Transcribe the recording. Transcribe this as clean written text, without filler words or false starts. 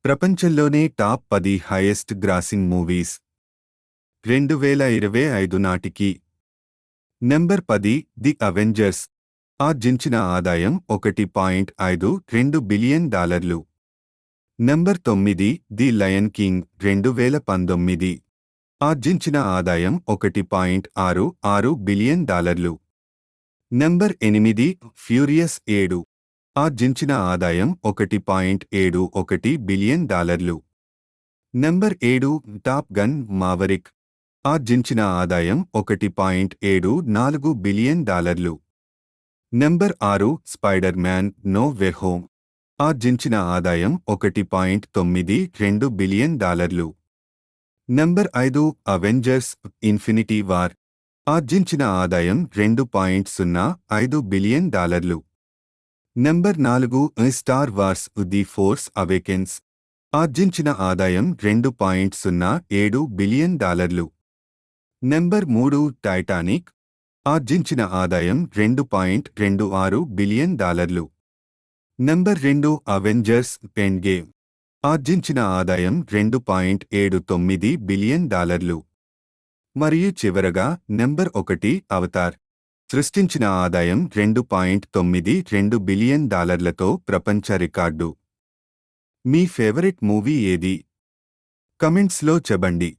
ప్రపంచంలోనే top 10 highest grossing movies 2025 నాటికి. Number 10 the Avengers ఆర్జించిన ఆదాయం $1.52 billion. Number 9 the lion king 2019 ఆర్జించిన ఆదాయం $1.66 బిలియన్. నెంబర్ 8 ఫ్యూరియస్ 7 ఆర్జించిన ఆదాయం $1.71 billion. Number 7 Top Gun Maverick ఆర్జించిన ఆదాయం $1.74 billion. Number 6 Spider Man No Way Home ఆర్జించిన ఆదాయం $1.92 billion. Number 5 Avengers Infinity War ఆర్జించిన ఆదాయం $2.05 billion. Number 4 Star Wars The Force Awakens ఆర్జించిన ఆదాయం $2.07 బిలియన్. నెంబర్ 3 టైటానిక్ ఆర్జించిన ఆదాయం $2.26 billion. Number 2 Avengers End Game ఆర్జించిన ఆదాయం $2.79 బిలియన్. మరియు చివరగా నెంబర్ 1 అవతార్ సృష్టించిన ఆదాయం $2.92 బిలియన్ ప్రపంచ రికార్డు. మీ ఫేవరెట్ మూవీ ఏది? కమెంట్స్లో చెప్పండి.